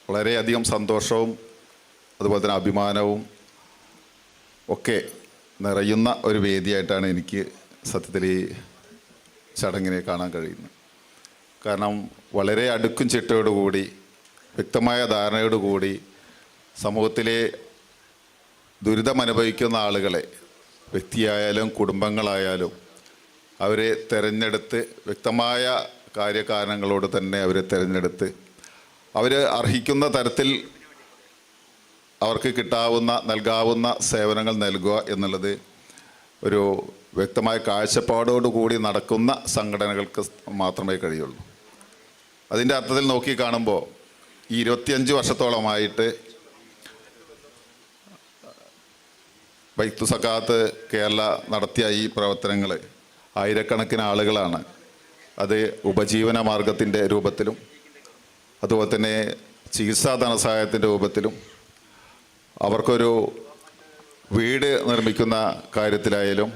വളരെയധികം സന്തോഷവും അതുപോലെ തന്നെ അഭിമാനവും ഒക്കെ നിറയുന്ന ഒരു വേദിയായിട്ടാണ് എനിക്ക് സത്യത്തിൽ ഈ ചടങ്ങിനെ കാണാൻ കഴിയുന്നത്. കാരണം വളരെ അടുക്കും ചിട്ടയോടുകൂടി വ്യക്തമായ ധാരണയോടുകൂടി സമൂഹത്തിലെ ദുരിതമനുഭവിക്കുന്ന ആളുകളെ, വ്യക്തിയായാലും കുടുംബങ്ങളായാലും, അവരെ തിരഞ്ഞെടുത്ത് വ്യക്തമായ കാര്യകാരണങ്ങളോട് തന്നെ അവരെ തിരഞ്ഞെടുത്ത് അവർ അർഹിക്കുന്ന തരത്തിൽ അവർക്ക് കിട്ടാവുന്ന നൽകാവുന്ന സേവനങ്ങൾ നൽകുക എന്നുള്ളത് ഒരു വ്യക്തമായ കാഴ്ചപ്പാടോടുകൂടി നടക്കുന്ന സംഘടനകൾക്ക് മാത്രമേ കഴിയുള്ളൂ. അതിൻ്റെ അർത്ഥത്തിൽ നോക്കി കാണുമ്പോൾ ഈ 25 വർഷത്തോളമായിട്ട് ബൈത്തു സക്കാത്ത് കേരള നടത്തിയ ഈ പ്രവർത്തനങ്ങൾ ആയിരക്കണക്കിന് ആളുകളാണ് അത് ഉപജീവന മാർഗത്തിൻ്റെ രൂപത്തിലും അതുപോലെ തന്നെ ചികിത്സാ ധനസഹായത്തിൻ്റെ രൂപത്തിലും അവർക്കൊരു വീട് നിർമ്മിക്കുന്ന കാര്യത്തിലായാലും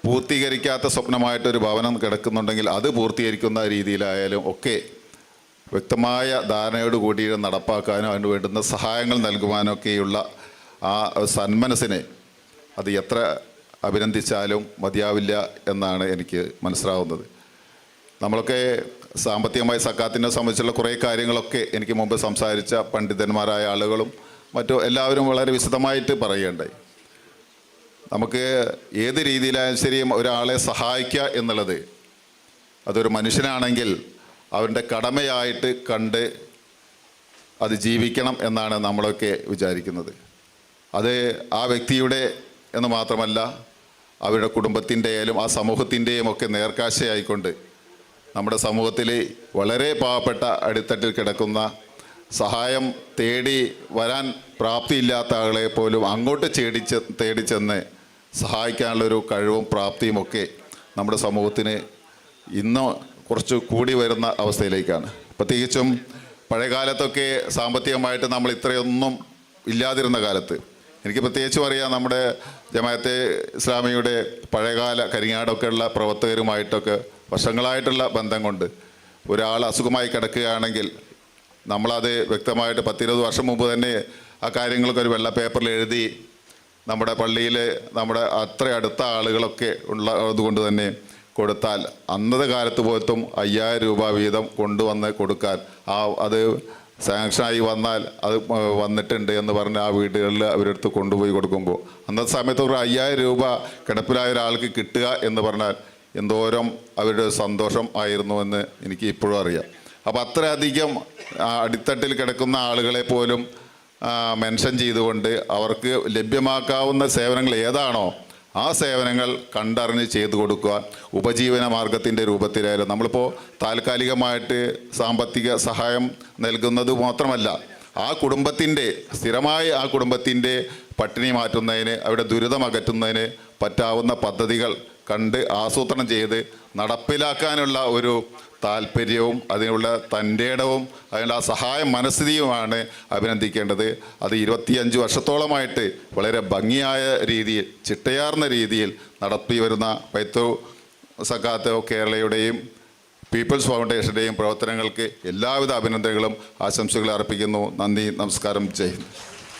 പൂർത്തീകരിക്കാത്ത സ്വപ്നമായിട്ടൊരു ഭവനം കിടക്കുന്നുണ്ടെങ്കിൽ അത് പൂർത്തീകരിക്കുന്ന രീതിയിലായാലും ഒക്കെ വ്യക്തമായ ധാരണയോടുകൂടി നടപ്പാക്കാനും അതിന് വേണ്ടുന്ന സഹായങ്ങൾ നൽകുവാനൊക്കെയുള്ള ആ സന്മനസ്സിനെ അത് എത്ര അഭിനന്ദിച്ചാലും മതിയാവില്ല എന്നാണ് എനിക്ക് മനസ്സിലാവുന്നത്. നമ്മളൊക്കെ സാമ്പത്തികമായി സക്കാത്തിനെ സംബന്ധിച്ചുള്ള കുറേ കാര്യങ്ങളൊക്കെ എനിക്ക് മുമ്പ് സംസാരിച്ച പണ്ഡിതന്മാരായ ആളുകളും മറ്റു എല്ലാവരും വളരെ വിശദമായിട്ട് പറയുകയുണ്ടായി. നമുക്ക് ഏത് രീതിയിലായാലും ശരി ഒരാളെ സഹായിക്കുക എന്നുള്ളത് അതൊരു മനുഷ്യനാണെങ്കിൽ അവൻ്റെ കടമയായിട്ട് കണ്ട് അത് ജീവിക്കണം എന്നാണ് നമ്മളൊക്കെ വിചാരിക്കുന്നത്. അത് ആ വ്യക്തിയുടെ എന്ന് മാത്രമല്ല അവരുടെ കുടുംബത്തിൻ്റെയും ആ സമൂഹത്തിൻ്റെയും ഒക്കെ നേർക്കാഴ്ചയായിക്കൊണ്ട് നമ്മുടെ സമൂഹത്തിൽ വളരെ പാവപ്പെട്ട അടിത്തട്ടിൽ കിടക്കുന്ന സഹായം തേടി വരാൻ പ്രാപ്തിയില്ലാത്ത ആളെ പോലും അങ്ങോട്ട് തേടിച്ചെന്ന് സഹായിക്കാനുള്ളൊരു കഴിവും പ്രാപ്തിയും ഒക്കെ നമ്മുടെ സമൂഹത്തിന് ഇന്ന് കുറച്ച് കൂടി വരുന്ന അവസ്ഥയിലേക്കാണ്. പ്രത്യേകിച്ചും പഴയകാലത്തൊക്കെ സാമ്പത്തികമായിട്ട് നമ്മൾ ഇത്രയൊന്നും ഇല്ലാതിരുന്ന കാലത്ത് എനിക്ക് പ്രത്യേകിച്ചും അറിയാം, നമ്മുടെ ജമാഅത്തെ ഇസ്ലാമിയുടെ പഴയകാല കരിങ്ങാടൊക്കെ ഉള്ള പ്രവർത്തകരുമായിട്ടൊക്കെ വർഷങ്ങളായിട്ടുള്ള ബന്ധം കൊണ്ട് ഒരാൾ അസുഖമായി കിടക്കുകയാണെങ്കിൽ നമ്മളത് വ്യക്തമായിട്ട് 10-20 വർഷം മുമ്പ് തന്നെ ആ കാര്യങ്ങളൊക്കെ ഒരു വെള്ള പേപ്പറിൽ എഴുതി നമ്മുടെ പള്ളിയിൽ നമ്മുടെ അത്ര അടുത്ത ആളുകളൊക്കെ ഉള്ളതുകൊണ്ട് തന്നെ കൊടുത്താൽ അന്നത്തെ കാലത്ത് പോലത്തും 5000 രൂപ വീതം കൊണ്ടുവന്ന് കൊടുക്കാൻ അത് സാങ്ഷനായി വന്നാൽ അത് വന്നിട്ടുണ്ട് എന്ന് പറഞ്ഞ് ആ വീടുകളിൽ അവരെടുത്ത് കൊണ്ടുപോയി കൊടുക്കുമ്പോൾ അന്നത്തെ സമയത്ത് ഒരു 5000 രൂപ കിടപ്പിലായ ഒരാൾക്ക് കിട്ടുക എന്ന് പറഞ്ഞാൽ എന്തോരം അവരുടെ സന്തോഷം ആയിരുന്നു എന്ന് എനിക്ക് ഇപ്പോഴും അറിയാം. അപ്പോൾ അത്രയധികം അടിത്തട്ടിൽ കിടക്കുന്ന ആളുകളെ പോലും മെൻഷൻ ചെയ്തുകൊണ്ട് അവർക്ക് ലഭ്യമാക്കാവുന്ന സേവനങ്ങൾ ഏതാണോ ആ സേവനങ്ങൾ കണ്ടറിഞ്ഞ് ചെയ്തു കൊടുക്കുക. ഉപജീവന മാർഗത്തിൻ്റെ രൂപത്തിലായാലും നമ്മളിപ്പോൾ താൽക്കാലികമായിട്ട് സാമ്പത്തിക സഹായം നൽകുന്നത് മാത്രമല്ല, ആ കുടുംബത്തിൻ്റെ സ്ഥിരമായി ആ കുടുംബത്തിൻ്റെ പട്ടിണി മാറ്റുന്നതിന് അവരുടെ ദുരിതം അകറ്റുന്നതിന് പറ്റാവുന്ന പദ്ധതികൾ കണ്ട് ആസൂത്രണം ചെയ്ത് നടപ്പിലാക്കാനുള്ള ഒരു താല്പര്യവും അതിനുള്ള തൻ്റെ ഇടവും അതിനുള്ള ആ സഹായ മനസ്ഥിതിയുമാണ് അഭിനന്ദിക്കേണ്ടത്. അത് 25 വർഷത്തോളമായിട്ട് വളരെ ഭംഗിയായ രീതിയിൽ ചിട്ടയാർന്ന രീതിയിൽ നടത്തി വരുന്ന ബൈത്തു സക്കാത്ത് കേരളയുടെയും പീപ്പിൾസ് ഫൗണ്ടേഷൻ്റെയും പ്രവർത്തനങ്ങൾക്ക് എല്ലാവിധ അഭിനന്ദനങ്ങളും ആശംസകളും അർപ്പിക്കുന്നു. നന്ദി, നമസ്കാരം, ജയ് ഹിന്ദ്.